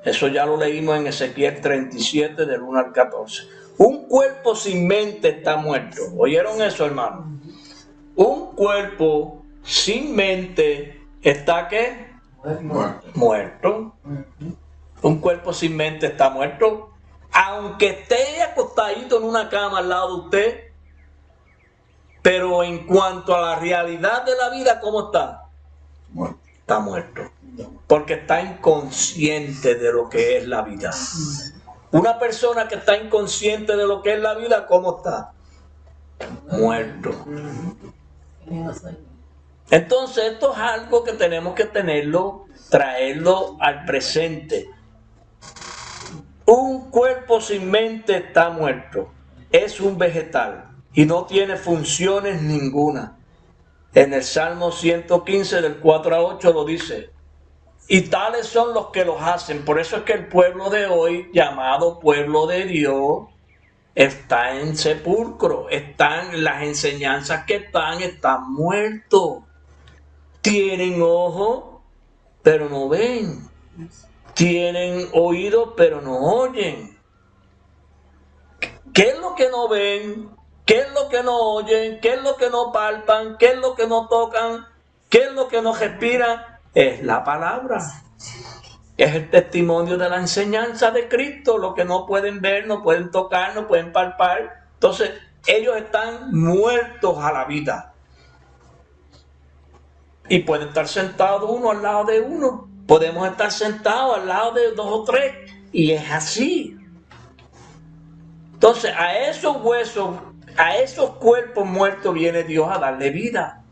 Eso ya lo leímos en Ezequiel 37 del 1 al 14. Un cuerpo sin mente está muerto. ¿Oyeron eso, hermano? Un cuerpo sin mente está ¿qué? Muerto. Un cuerpo sin mente está muerto. Aunque esté acostadito en una cama al lado de usted, pero en cuanto a la realidad de la vida, ¿cómo está? Muerto. Está muerto. Porque está inconsciente de lo que es la vida. Una persona que está inconsciente de lo que es la vida, ¿cómo está? Muerto. Entonces esto es algo que tenemos que traerlo al presente. Un cuerpo sin mente está muerto. Es un vegetal y no tiene funciones ninguna. En el Salmo 115 del 4 a 8 lo dice. Y tales son los que los hacen. Por eso es que el pueblo de hoy, llamado pueblo de Dios, está en sepulcro. Las enseñanzas que están muertos. Tienen ojos, pero no ven. Tienen oídos, pero no oyen. ¿Qué es lo que no ven? ¿Qué es lo que no oyen? ¿Qué es lo que no palpan? ¿Qué es lo que no tocan? ¿Qué es lo que no respiran? Es la palabra. Es el testimonio de la enseñanza de Cristo. Lo que no pueden ver, no pueden tocar, no pueden palpar. Entonces, ellos están muertos a la vida. Y pueden estar sentados uno al lado de uno. Podemos estar sentados al lado de 2 o 3. Y es así. Entonces, a esos huesos, a esos cuerpos muertos viene Dios a darle vida.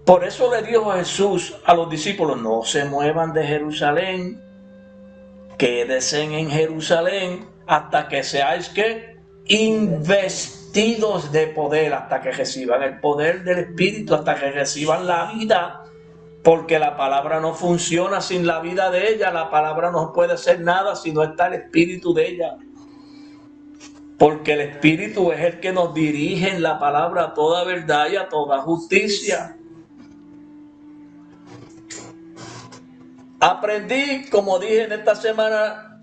Por eso le dijo Jesús a los discípulos, no se muevan de Jerusalén, quédense en Jerusalén hasta que seáis ¿qué? Investidos de poder, hasta que reciban el poder del Espíritu, hasta que reciban la vida, porque la palabra no funciona sin la vida de ella, la palabra no puede hacer nada si no está el Espíritu de ella. Porque el Espíritu es el que nos dirige en la palabra a toda verdad y a toda justicia. Aprendí, como dije en esta semana,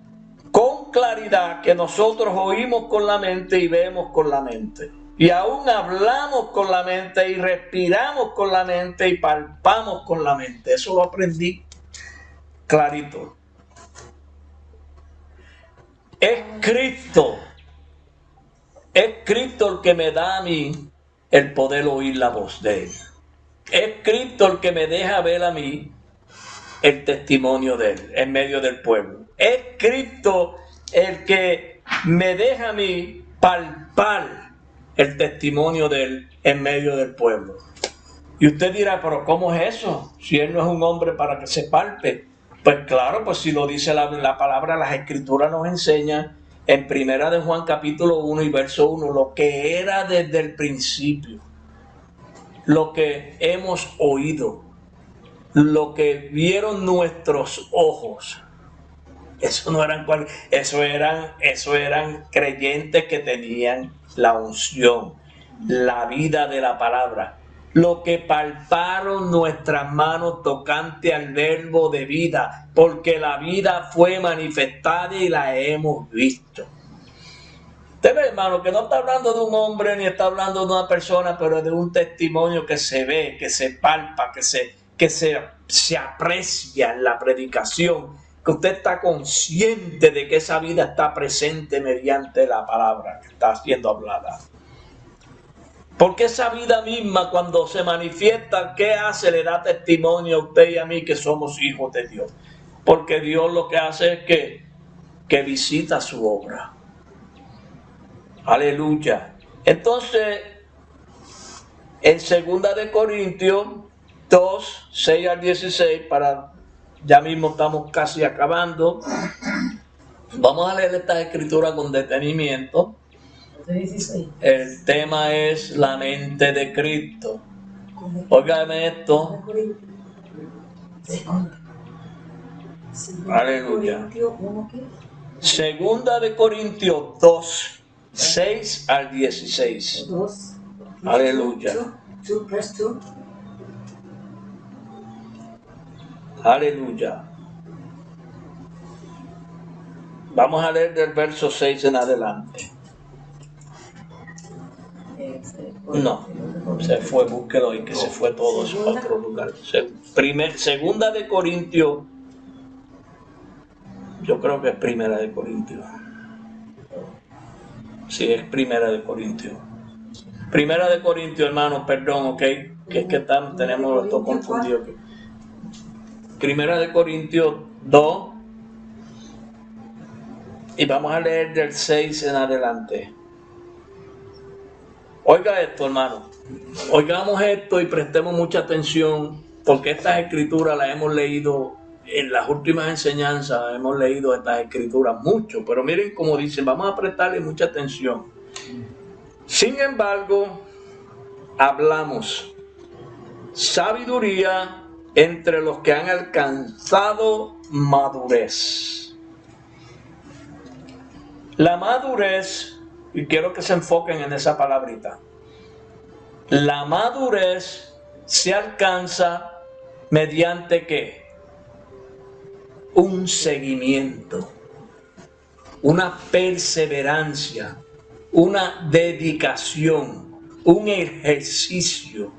con claridad que nosotros oímos con la mente y vemos con la mente. Y aún hablamos con la mente y respiramos con la mente y palpamos con la mente. Eso lo aprendí clarito. Es Cristo el que me da a mí el poder oír la voz de Él. Es Cristo el que me deja ver a mí el testimonio de Él en medio del pueblo. Es Cristo el que me deja a mí palpar el testimonio de Él en medio del pueblo. Y usted dirá, pero ¿cómo es eso? Si Él no es un hombre para que se palpe. Pues claro, pues si lo dice la palabra, las Escrituras nos enseñan en 1 de Juan capítulo 1 y verso 1, lo que era desde el principio, lo que hemos oído, lo que vieron nuestros ojos. Eso eran creyentes que tenían la unción, la vida de la palabra. Lo que palparon nuestras manos tocante al verbo de vida, porque la vida fue manifestada y la hemos visto. Usted ve, hermano, que no está hablando de un hombre ni está hablando de una persona, pero de un testimonio que se ve, que se palpa, que se aprecia en la predicación, que usted está consciente de que esa vida está presente mediante la palabra que está siendo hablada. Porque esa vida misma, cuando se manifiesta, ¿qué hace? Le da testimonio a usted y a mí que somos hijos de Dios. Porque Dios lo que hace es que que visita su obra. Aleluya. Entonces, en 2 de Corintios 2, 6 al 16, ya mismo estamos casi acabando. Vamos a leer esta escritura con detenimiento. El tema es la mente de Cristo. Óigame esto. Aleluya. 2 de Corintios 2, 6 al 16. Aleluya. Aleluya. Vamos a leer del verso 6 en adelante. No, se fue, búsquelo y que se fue todo eso a otro lugar. Segunda de Corintios, yo creo que es Primera de Corintios. Sí, es Primera de Corintios. Primera de Corintios, hermano, perdón, ok, que es que tenemos esto confundido. Primera de Corintios 2, y vamos a leer del 6 en adelante. Oiga esto, hermano. Oigamos esto y prestemos mucha atención, porque estas escrituras las hemos leído en las últimas enseñanzas, hemos leído estas escrituras mucho, pero miren cómo dicen, vamos a prestarle mucha atención. Sin embargo, hablamos sabiduría entre los que han alcanzado madurez. La madurez, y quiero que se enfoquen en esa palabrita. La madurez se alcanza mediante ¿qué? Un seguimiento, una perseverancia, una dedicación, un ejercicio.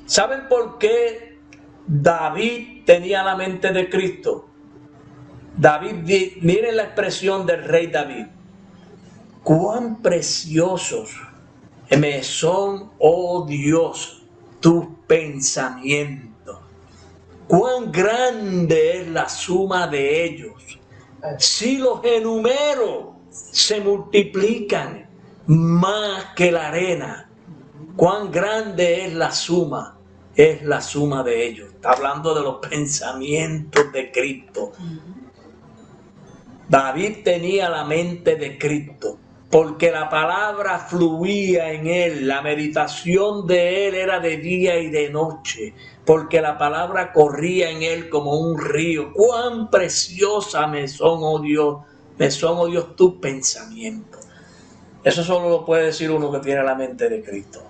¿Saben por qué David tenía la mente de Cristo? David, miren la expresión del rey David. Cuán preciosos me son, oh Dios, tus pensamientos. Cuán grande es la suma de ellos. Si los enumero, se multiplican más que la arena. Cuán grande es la suma de ellos. Está hablando de los pensamientos de Cristo. David tenía la mente de Cristo, porque la palabra fluía en él, la meditación de él era de día y de noche, porque la palabra corría en él como un río. Cuán preciosa me son, oh Dios, tus pensamientos. Eso solo lo puede decir uno que tiene la mente de Cristo.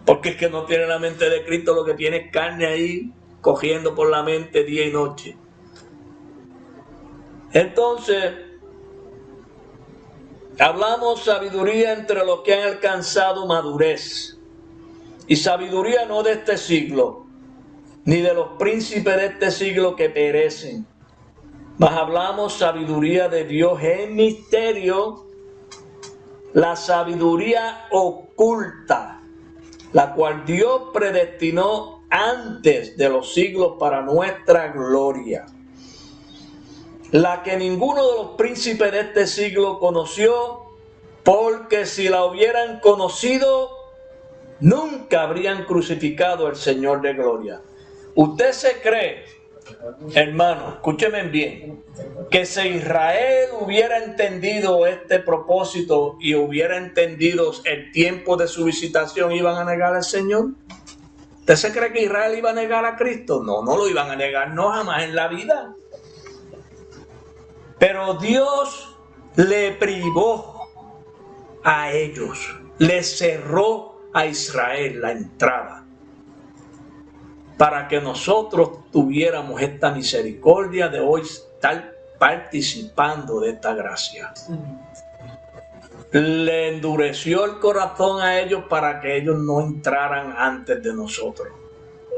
Porque es que no tiene la mente de Cristo, lo que tiene es carne ahí, cogiendo por la mente día y noche. Entonces, hablamos sabiduría entre los que han alcanzado madurez. Y sabiduría no de este siglo, ni de los príncipes de este siglo que perecen. Mas hablamos sabiduría de Dios en misterio, la sabiduría oculta, la cual Dios predestinó antes de los siglos para nuestra gloria. La que ninguno de los príncipes de este siglo conoció, porque si la hubieran conocido, nunca habrían crucificado al Señor de gloria. ¿Usted se cree, hermano, escúcheme bien, que si Israel hubiera entendido este propósito y hubiera entendido el tiempo de su visitación, iban a negar al Señor? ¿Usted se cree que Israel iba a negar a Cristo? No, no lo iban a negar, no, jamás en la vida. Pero Dios le privó a ellos, le cerró a Israel la entrada para que nosotros tuviéramos esta misericordia de hoy estar participando de esta gracia. Le endureció el corazón a ellos para que ellos no entraran antes de nosotros.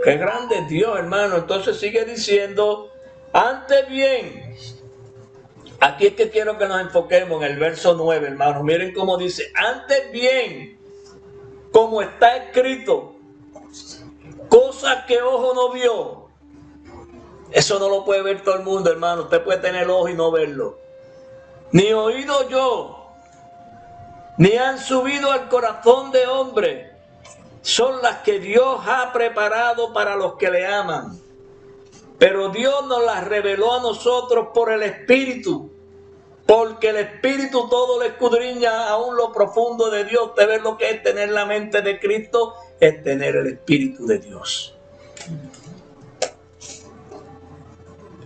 Qué grande es Dios, hermano. Entonces sigue diciendo, antes bien, aquí es que quiero que nos enfoquemos en el verso 9, hermano. Miren cómo dice, antes bien, como está escrito, cosas que ojo no vio. Eso no lo puede ver todo el mundo, hermano. Usted puede tener ojo y no verlo. ni oído yo, ni han subido al corazón de hombre, son las que Dios ha preparado para los que le aman. Pero Dios nos las reveló a nosotros por el Espíritu, porque el Espíritu todo lo escudriña aún lo profundo de Dios. Usted ve lo que es tener la mente de Cristo, es tener el Espíritu de Dios.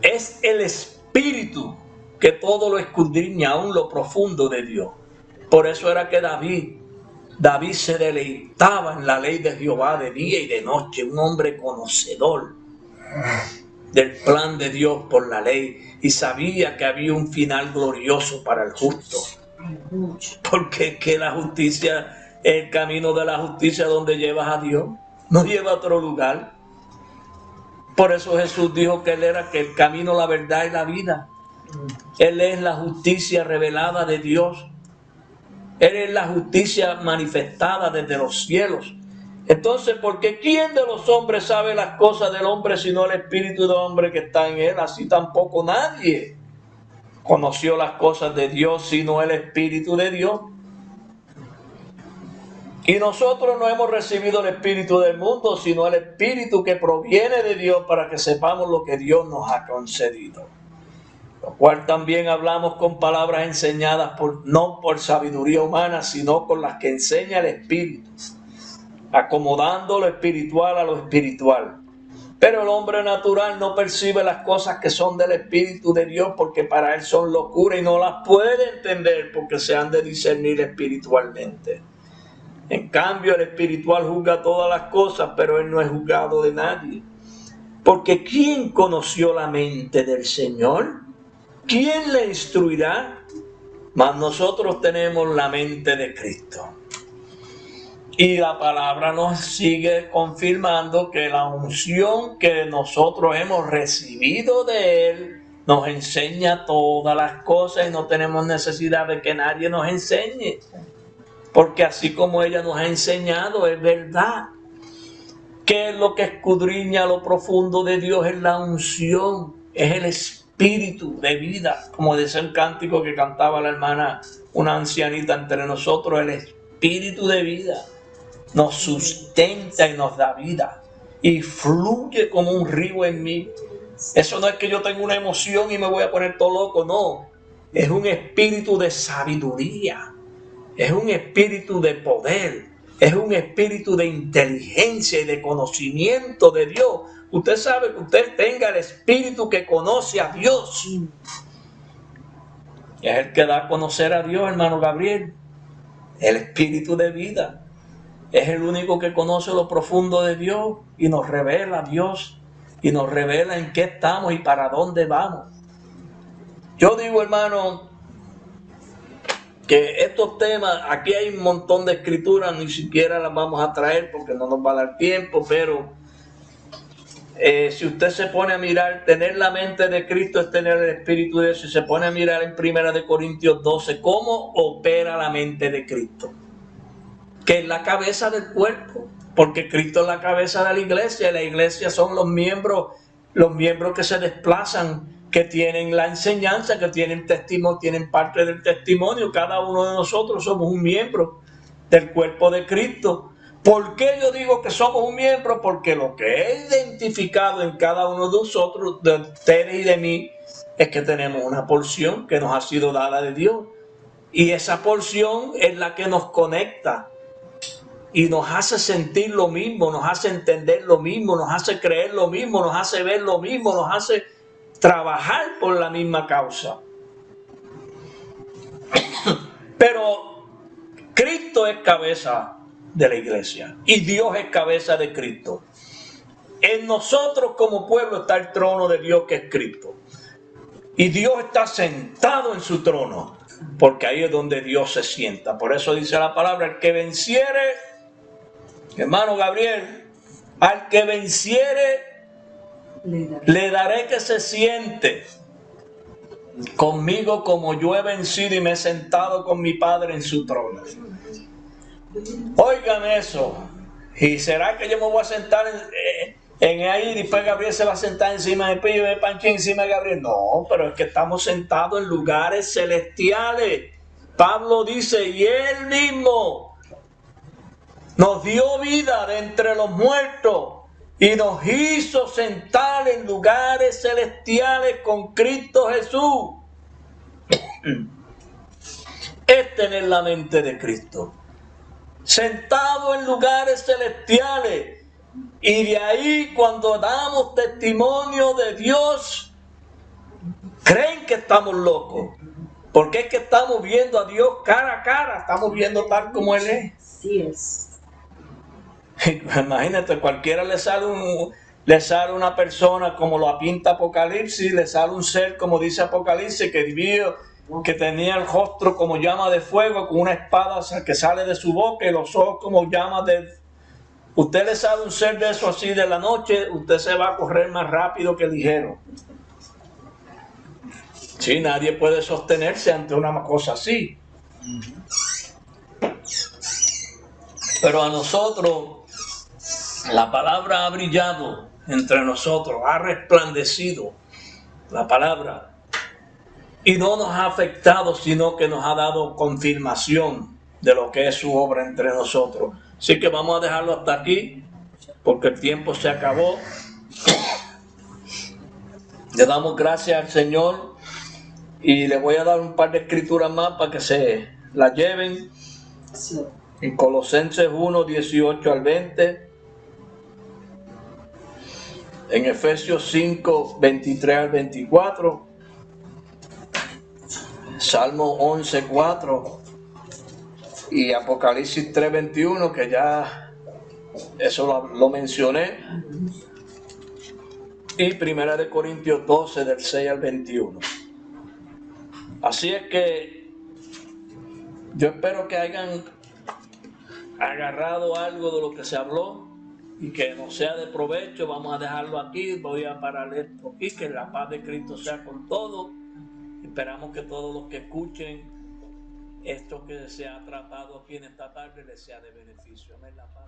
Es el Espíritu que todo lo escudriña aún lo profundo de Dios. Por eso era que David se deleitaba en la ley de Jehová de día y de noche, un hombre conocedor del plan de Dios por la ley, y sabía que había un final glorioso para el justo. Porque es que la justicia, el camino de la justicia donde llevas a Dios, no lleva a otro lugar. Por eso Jesús dijo que Él era que el camino, la verdad y la vida. Él es la justicia revelada de Dios. Él es la justicia manifestada desde los cielos. Entonces, porque ¿quién de los hombres sabe las cosas del hombre sino el espíritu del hombre que está en él? Así tampoco nadie conoció las cosas de Dios sino el Espíritu de Dios. Y nosotros no hemos recibido el espíritu del mundo, sino el Espíritu que proviene de Dios, para que sepamos lo que Dios nos ha concedido. Lo cual también hablamos con palabras enseñadas no por sabiduría humana, sino con las que enseña el Espíritu, acomodando lo espiritual a lo espiritual. Pero el hombre natural no percibe las cosas que son del Espíritu de Dios, porque para él son locura y no las puede entender, porque se han de discernir espiritualmente. En cambio, el espiritual juzga todas las cosas, pero él no es juzgado de nadie. Porque ¿quién conoció la mente del Señor? ¿Quién le instruirá? Mas nosotros tenemos la mente de Cristo. Y la palabra nos sigue confirmando que la unción que nosotros hemos recibido de Él nos enseña todas las cosas y no tenemos necesidad de que nadie nos enseñe. Porque así como ella nos ha enseñado, es verdad. ¿Qué es lo que escudriña lo profundo de Dios? Es la unción, es el espíritu de vida. Como dice el cántico que cantaba la hermana, una ancianita entre nosotros, el espíritu de vida nos sustenta y nos da vida. Y fluye como un río en mí. Eso no es que yo tenga una emoción y me voy a poner todo loco, no. Es un espíritu de sabiduría. Es un espíritu de poder, es un espíritu de inteligencia y de conocimiento de Dios. Usted sabe que usted tenga el espíritu que conoce a Dios. Es el que da a conocer a Dios, hermano Gabriel. El espíritu de vida. Es el único que conoce lo profundo de Dios y nos revela a Dios y nos revela en qué estamos y para dónde vamos. Yo digo, hermano, que estos temas, aquí hay un montón de escrituras, ni siquiera las vamos a traer porque no nos va a dar tiempo, pero si usted se pone a mirar, tener la mente de Cristo es tener el Espíritu de Dios. Si se pone a mirar en 1 Corintios 12, ¿cómo opera la mente de Cristo? Que es la cabeza del cuerpo, porque Cristo es la cabeza de la iglesia, y la iglesia son los miembros que se desplazan, que tienen la enseñanza, que tienen testimonio, tienen parte del testimonio. Cada uno de nosotros somos un miembro del cuerpo de Cristo. ¿Por qué yo digo que somos un miembro? Porque lo que he identificado en cada uno de nosotros, de ustedes y de mí, es que tenemos una porción que nos ha sido dada de Dios. Y esa porción es la que nos conecta y nos hace sentir lo mismo, nos hace entender lo mismo, nos hace creer lo mismo, nos hace ver lo mismo, nos hace trabajar por la misma causa. Pero Cristo es cabeza de la iglesia y Dios es cabeza de Cristo. En nosotros como pueblo está el trono de Dios, que es Cristo. Y Dios está sentado en su trono, porque ahí es donde Dios se sienta. Por eso dice la palabra: el que venciere, hermano Gabriel, al que venciere, le daré que se siente conmigo como yo he vencido y me he sentado con mi Padre en su trono. Oigan eso. ¿Y será que yo me voy a sentar en ahí, después Gabriel se va a sentar encima de Pillo y de Panchín encima de Gabriel. No, pero es que estamos sentados en lugares celestiales. Pablo dice, y Él mismo nos dio vida de entre los muertos y nos hizo sentar en lugares celestiales con Cristo Jesús. Es tener la mente de Cristo. Sentado en lugares celestiales. Y de ahí, cuando damos testimonio de Dios, creen que estamos locos. Porque es que estamos viendo a Dios cara a cara. Estamos viendo tal como Él es. Así es. Imagínate, cualquiera le sale una persona como lo pinta Apocalipsis, le sale un ser como dice Apocalipsis, que tenía el rostro como llama de fuego, con una espada que sale de su boca y los ojos como llamas de... Usted le sale un ser de eso así de la noche, usted se va a correr más rápido que ligero. Sí, nadie puede sostenerse ante una cosa así. Pero a nosotros, la palabra ha brillado entre nosotros, ha resplandecido la palabra. Y no nos ha afectado, sino que nos ha dado confirmación de lo que es su obra entre nosotros. Así que vamos a dejarlo hasta aquí, porque el tiempo se acabó. Le damos gracias al Señor y le voy a dar un par de escrituras más para que se las lleven. Sí. En Colosenses 1, 18 al 20. En Efesios 5, 23 al 24. Salmo 11, 4. Y Apocalipsis 3, 21, que ya eso lo mencioné. Y Primera de Corintios 12, del 6 al 21. Así es que yo espero que hayan agarrado algo de lo que se habló y que nos sea de provecho. Vamos a dejarlo aquí, voy a parar esto aquí, que la paz de Cristo sea con todos. Esperamos que todos los que escuchen esto que se ha tratado aquí en esta tarde les sea de beneficio. Amén. La paz.